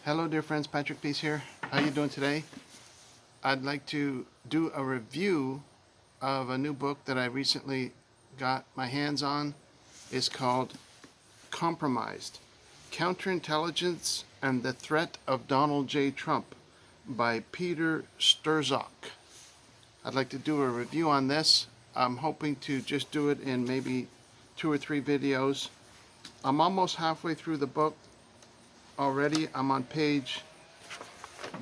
Hello dear friends, Patrick Peace here. How you doing today? I'd like to do a review of a new book that I recently got my hands on. It's called Compromised: Counterintelligence and the Threat of Donald J. Trump by Peter Strzok. I'd like to do a review on this. I'm hoping to just do it in maybe 2 or 3 videos. I'm almost halfway through the book already. I'm on page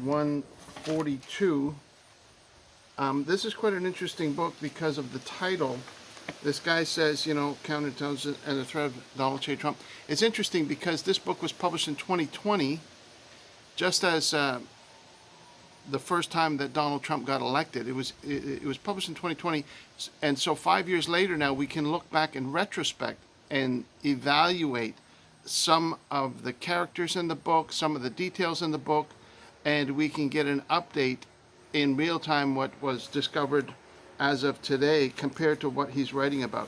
142. This is quite an interesting book because of the title. This guy says, counterintelligence and the threat of Donald J. Trump. It's interesting because this book was published in 2020, just as the first time that Donald Trump got elected. It was published in 2020, and so 5 years later now we can look back in retrospect and evaluate some of the characters in the book, some of the details in the book, and we can get an update in real time what was discovered as of today compared to what he's writing about.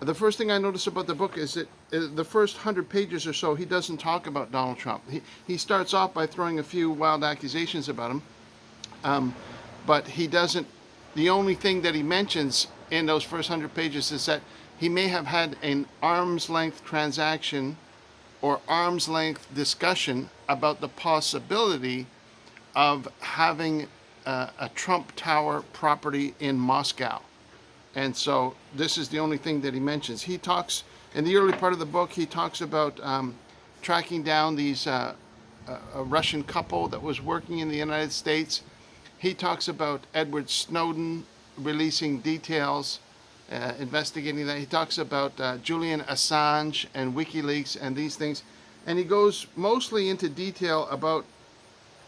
The first thing I notice about the book is that the first 100 pages or so, he doesn't talk about Donald Trump. He starts off by throwing a few wild accusations about him, but he doesn't. The only thing that he mentions in those first 100 pages is that he may have had an arm's length transaction or arm's length discussion about the possibility of having a Trump Tower property in Moscow. And so this is the only thing that he mentions. He talks, in the early part of the book, he talks about tracking down these a Russian couple that was working in the United States. He talks about Edward Snowden releasing details, investigating that. He talks about Julian Assange and WikiLeaks and these things. And he goes mostly into detail about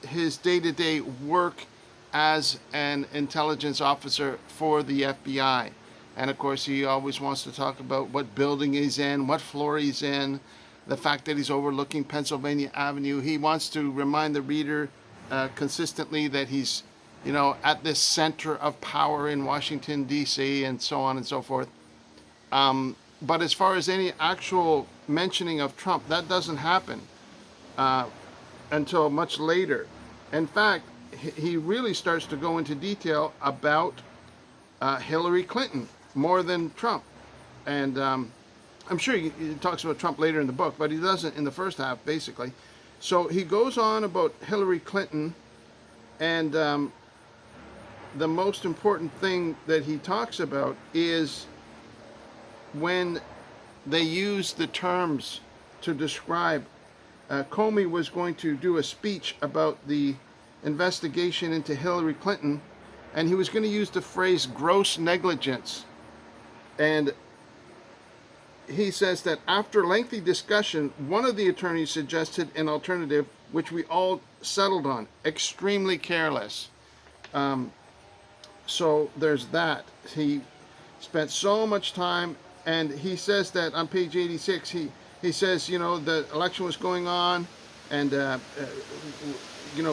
his day-to-day work as an intelligence officer for the FBI. And of course, he always wants to talk about what building he's in, what floor he's in, the fact that he's overlooking Pennsylvania Avenue. He wants to remind the reader consistently that he's at this center of power in Washington, D.C., and so on and so forth. But as far as any actual mentioning of Trump, that doesn't happen until much later. In fact, he really starts to go into detail about Hillary Clinton more than Trump. And I'm sure he talks about Trump later in the book, but he doesn't in the first half, basically. So he goes on about Hillary Clinton, and the most important thing that he talks about is when they use the terms to describe. Comey was going to do a speech about the investigation into Hillary Clinton, and he was going to use the phrase gross negligence. And he says that after lengthy discussion, one of the attorneys suggested an alternative, which we all settled on: extremely careless. So there's that. He spent so much time, and he says that on page 86, he says, the election was going on, and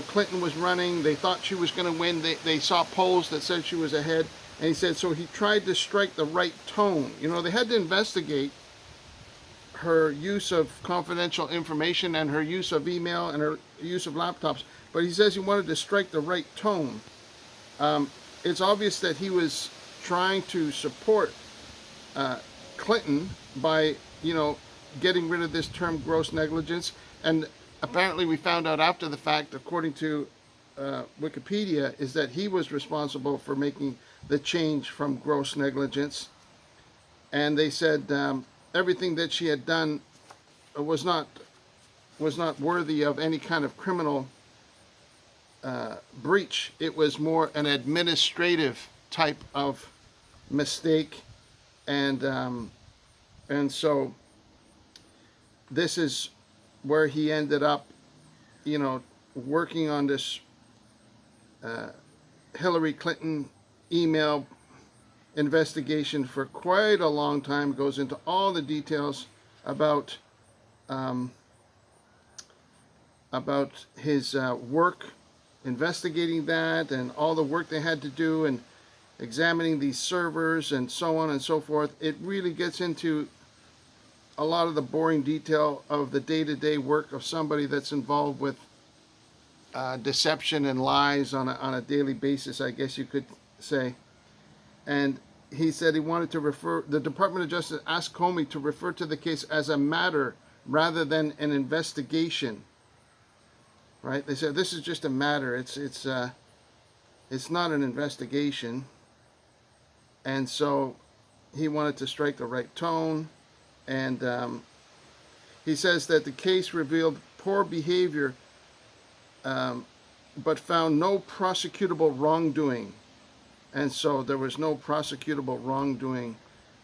Clinton was running. They thought she was going to win. They saw polls that said she was ahead, and he said, so he tried to strike the right tone. They had to investigate her use of confidential information and her use of email and her use of laptops, but he says he wanted to strike the right tone. It's obvious that he was trying to support Clinton by, getting rid of this term gross negligence. And apparently we found out after the fact, according to Wikipedia, is that he was responsible for making the change from gross negligence. And they said everything that she had done was not worthy of any kind of criminal breach. It was more an administrative type of mistake, and so this is where he ended up, working on this Hillary Clinton email investigation for quite a long time. Goes into all the details about his work investigating that, and all the work they had to do, and examining these servers, and so on and so forth. It really gets into a lot of the boring detail of the day-to-day work of somebody that's involved with deception and lies on a daily basis, I guess you could say. And he said he wanted to refer, the Department of Justice asked Comey to refer to the case as a matter rather than an investigation. Right? They said this is just a matter. It's not an investigation. And so he wanted to strike the right tone. And he says that the case revealed poor behavior, but found no prosecutable wrongdoing. And so there was no prosecutable wrongdoing,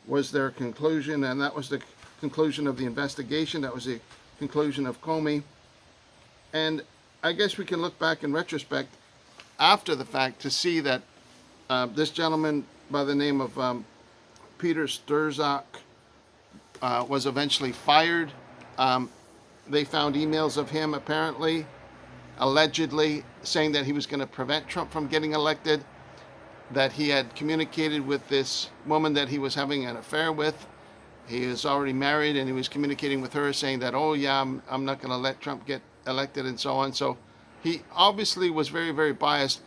was their conclusion, and that was the conclusion of the investigation. That was the conclusion of Comey. And I guess we can look back in retrospect after the fact to see that this gentleman by the name of Peter Strzok was eventually fired. They found emails of him apparently, allegedly, saying that he was going to prevent Trump from getting elected, that he had communicated with this woman that he was having an affair with. He was already married, and he was communicating with her saying that, oh yeah, I'm not going to let Trump get elected and so on. So he obviously was very, very biased.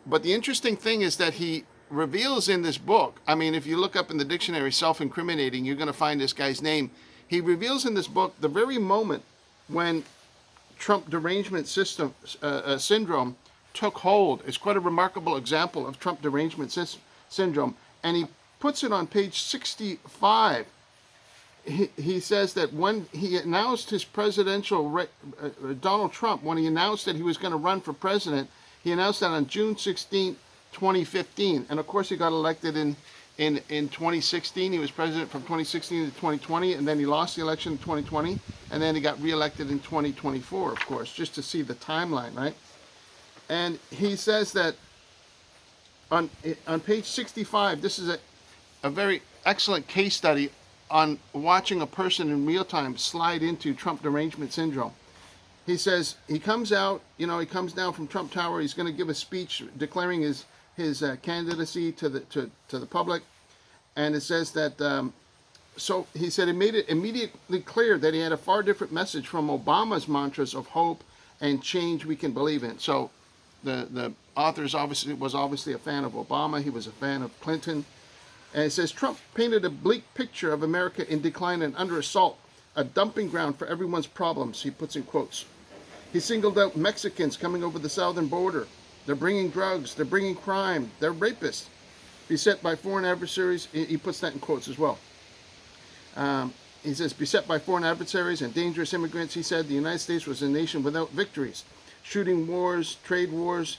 But the interesting thing is that he reveals in this book, I mean, if you look up in the dictionary self-incriminating, you're going to find this guy's name. He reveals in this book the very moment when Trump derangement syndrome took hold. It's quite a remarkable example of Trump derangement syndrome. And he puts it on page 65. He says that when he announced his presidential, Donald Trump, when he announced that he was going to run for president, he announced that on June 16, 2015. And of course he got elected in 2016. He was president from 2016 to 2020, and then he lost the election in 2020, and then he got reelected in 2024, of course, just to see the timeline, right? And he says that on page 65, this is a very excellent case study on watching a person in real time slide into Trump derangement syndrome. He says he comes out, he comes down from Trump Tower. He's going to give a speech declaring his candidacy to the public, and it says that. So he said it made it immediately clear that he had a far different message from Obama's mantras of hope and change we can believe in. So the author was obviously a fan of Obama. He was a fan of Clinton. And it says Trump painted a bleak picture of America in decline and under assault, a dumping ground for everyone's problems, he puts in quotes. He singled out Mexicans coming over the southern border. They're bringing drugs, they're bringing crime, they're rapists. Beset by foreign adversaries, he puts that in quotes as well. He says, beset by foreign adversaries and dangerous immigrants, he said the United States was a nation without victories. Shooting wars, trade wars,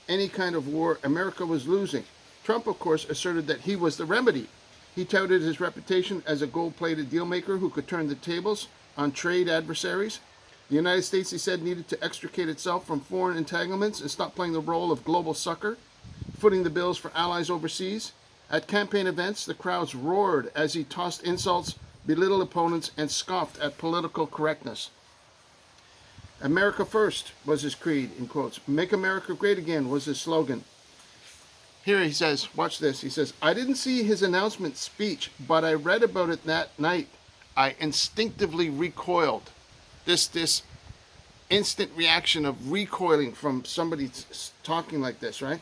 any kind of war, America was losing. Trump, of course, asserted that he was the remedy. He touted his reputation as a gold-plated dealmaker who could turn the tables on trade adversaries. The United States, he said, needed to extricate itself from foreign entanglements and stop playing the role of global sucker, footing the bills for allies overseas. At campaign events, the crowds roared as he tossed insults, belittled opponents, and scoffed at political correctness. America first was his creed, in quotes. Make America great again was his slogan. Here he says, watch this, he says, I didn't see his announcement speech, but I read about it that night. I instinctively recoiled. This instant reaction of recoiling from somebody talking like this, right?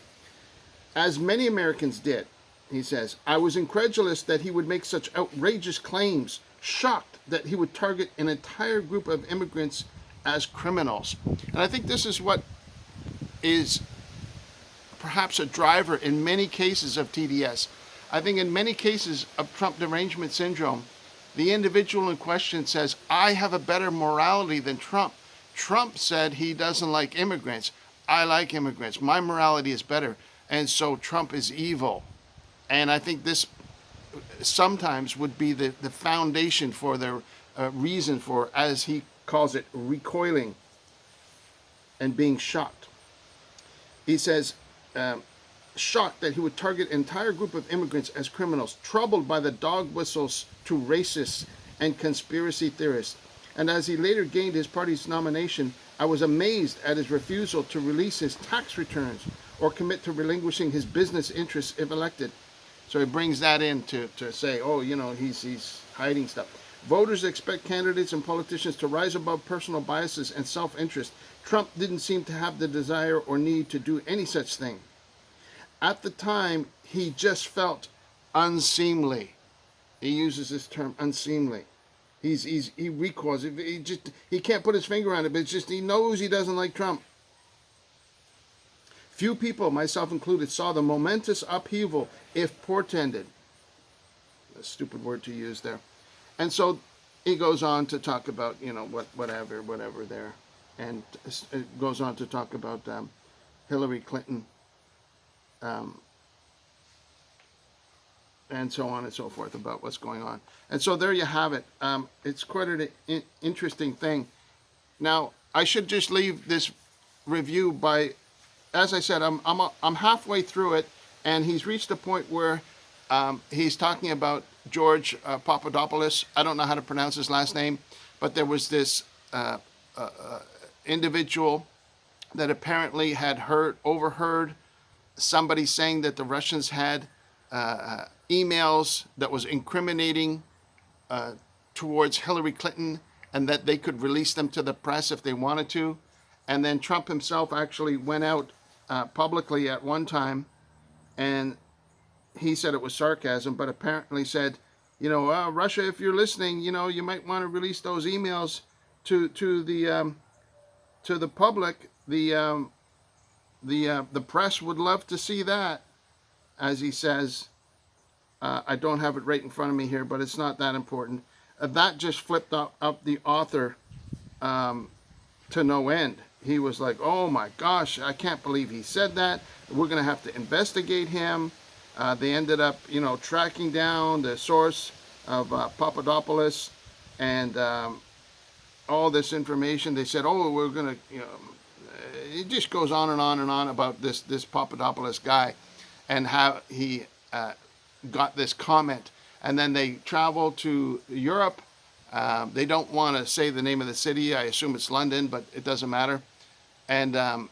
As many Americans did, he says, I was incredulous that he would make such outrageous claims, shocked that he would target an entire group of immigrants as criminals. And I think this is what is perhaps a driver in many cases of TDS. I think in many cases of Trump derangement syndrome, the individual in question says, I have a better morality than Trump. Trump said he doesn't like immigrants. I like immigrants. My morality is better. And so Trump is evil. And I think this sometimes would be the foundation for their reason for, as he calls it, recoiling and being shocked. He says, shocked that he would target an entire group of immigrants as criminals, troubled by the dog whistles to racists and conspiracy theorists. And as he later gained his party's nomination, I was amazed at his refusal to release his tax returns or commit to relinquishing his business interests if elected. So he brings that in to say, oh, he's hiding stuff. Voters expect candidates and politicians to rise above personal biases and self-interest. Trump didn't seem to have the desire or need to do any such thing. At the time, he just felt unseemly. He uses this term, unseemly. He recoils. He can't put his finger on it, but it's just he knows he doesn't like Trump. Few people, myself included, saw the momentous upheaval, if portended. A stupid word to use there. And so he goes on to talk about, whatever there. And it goes on to talk about Hillary Clinton, and so on and so forth about what's going on. And so there you have it. It's quite an interesting thing. Now, I should just leave this review by, as I said, I'm halfway through it, and he's reached a point where he's talking about George Papadopoulos. I don't know how to pronounce his last name, but there was this individual that apparently had overheard somebody saying that the Russians had emails that was incriminating towards Hillary Clinton, and that they could release them to the press if they wanted to. And then Trump himself actually went out publicly at one time, and he said it was sarcasm, but apparently said, Russia, if you're listening, you might want to release those emails to the public. The press would love to see that, as he says. I don't have it right in front of me here, but it's not that important. That just flipped up the author to no end. He was like, oh my gosh, I can't believe he said that. We're going to have to investigate him. They ended up, tracking down the source of Papadopoulos and all this information. They said, oh, we're going to, it just goes on and on and on about this Papadopoulos guy and how he got this comment. And then they travel to Europe. They don't want to say the name of the city. I assume it's London, but it doesn't matter. And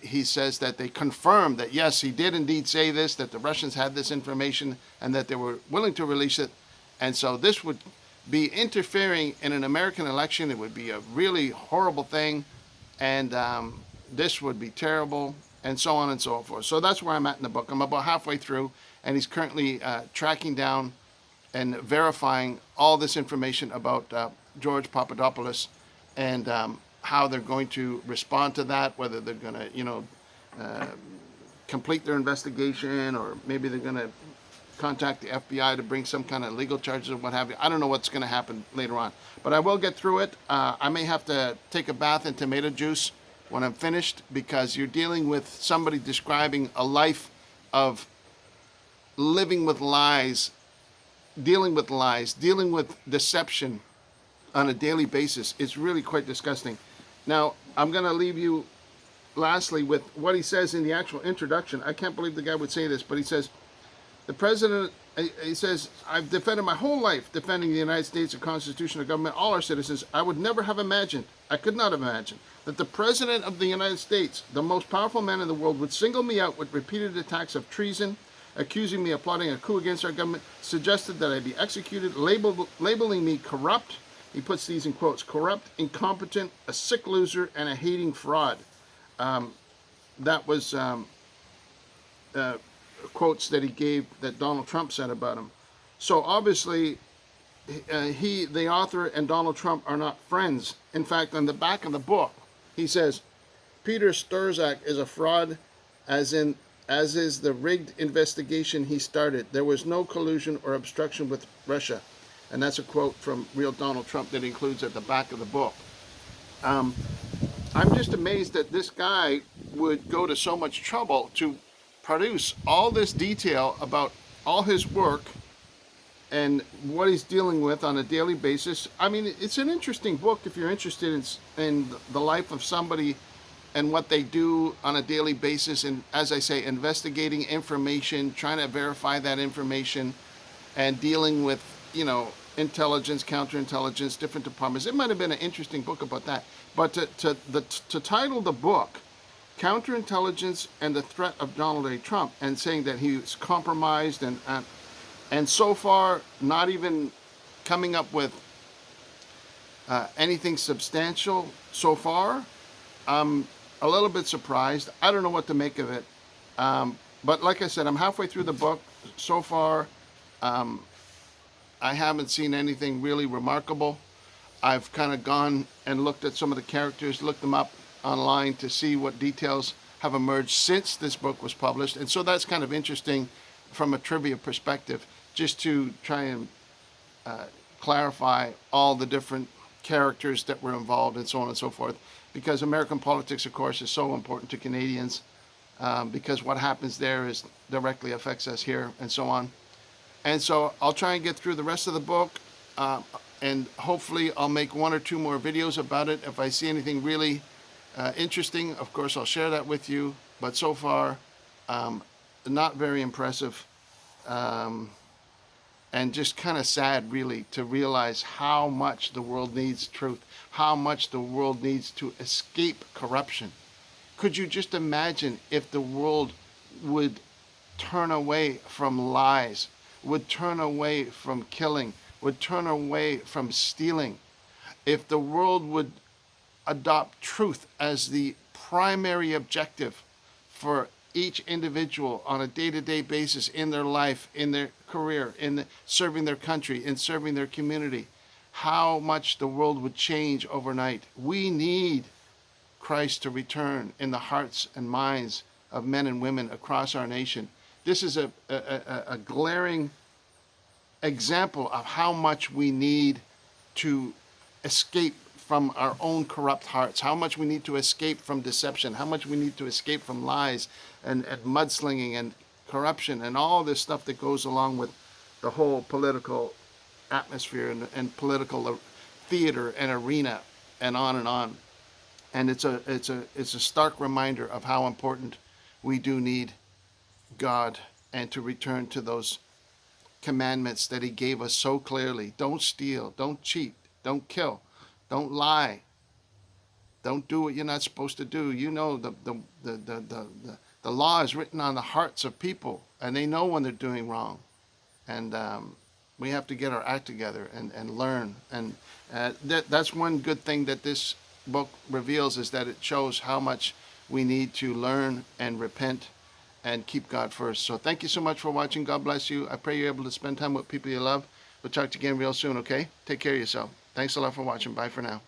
he says that they confirmed that, yes, he did indeed say this, that the Russians had this information and that they were willing to release it. And so this would be interfering in an American election. It would be a really horrible thing. And this would be terrible, and so on and so forth. So that's where I'm at in the book. I'm about halfway through, and he's currently tracking down and verifying all this information about George Papadopoulos and how they're going to respond to that, whether they're going to, complete their investigation, or maybe they're going to contact the FBI to bring some kind of legal charges or what have you. I don't know what's going to happen later on, but I will get through it. I may have to take a bath in tomato juice when I'm finished, because you're dealing with somebody describing a life of living with lies, dealing with deception on a daily basis. It's really quite disgusting. Now, I'm going to leave you lastly with what he says in the actual introduction. I can't believe the guy would say this, but he says, the president, he says, I've defended my whole life, defending the United States, the Constitution, the government, all our citizens. I would never have imagined, I could not have imagined, that the president of the United States, the most powerful man in the world, would single me out with repeated attacks of treason, accusing me of plotting a coup against our government, suggested that I be executed, labeling me corrupt. He puts these in quotes: corrupt, incompetent, a sick loser, and a hating fraud. That was quotes that he gave that Donald Trump said about him. So obviously, the author, and Donald Trump are not friends. In fact, on the back of the book, he says, Peter Strzok is a fraud, as is the rigged investigation he started. There was no collusion or obstruction with Russia. And that's a quote from real Donald Trump that he includes at the back of the book. I'm just amazed that this guy would go to so much trouble to produce all this detail about all his work and what he's dealing with on a daily basis. I mean, it's an interesting book if you're interested in the life of somebody and what they do on a daily basis. And as I say, investigating information, trying to verify that information, and dealing with, intelligence, counterintelligence, different departments. It might have been an interesting book about that. But to title the book, Counterintelligence and the Threat of Donald A. Trump, and saying that he's compromised and so far not even coming up with anything substantial so far. I'm a little bit surprised. I don't know what to make of it. But like I said, I'm halfway through the book. So far, I haven't seen anything really remarkable. I've kind of gone and looked at some of the characters, looked them up online to see what details have emerged since this book was published. And so that's kind of interesting from a trivia perspective, just to try and clarify all the different characters that were involved and so on and so forth. Because American politics, of course, is so important to Canadians, because what happens there is directly affects us here and so on. And so I'll try and get through the rest of the book, and hopefully I'll make one or two more videos about it. If I see anything really interesting, of course I'll share that with you. But so far, not very impressive, and just kind of sad, really, to realize how much the world needs truth, how much the world needs to escape corruption. Could you just imagine if the world would turn away from lies, would turn away from killing, would turn away from stealing? If the world would adopt truth as the primary objective for each individual on a day-to-day basis in their life, in their career, in serving their country, in serving their community, how much the world would change overnight. We need Christ to return in the hearts and minds of men and women across our nation. This is a glaring example of how much we need to escape from our own corrupt hearts, how much we need to escape from deception, how much we need to escape from lies and mudslinging and corruption and all this stuff that goes along with the whole political atmosphere and political theater and arena and on and on. And it's a stark reminder of how important we do need God, and to return to those commandments that he gave us so clearly. Don't steal, don't cheat, don't kill, don't lie, don't do what you're not supposed to do. You know, the law is written on the hearts of people, and they know when they're doing wrong. And we have to get our act together and learn. And that's one good thing that this book reveals, is that it shows how much we need to learn and repent and keep God first. So thank you so much for watching. God bless you. I pray you're able to spend time with people you love. We'll talk to you again real soon, okay? Take care of yourself. Thanks a lot for watching. Bye for now.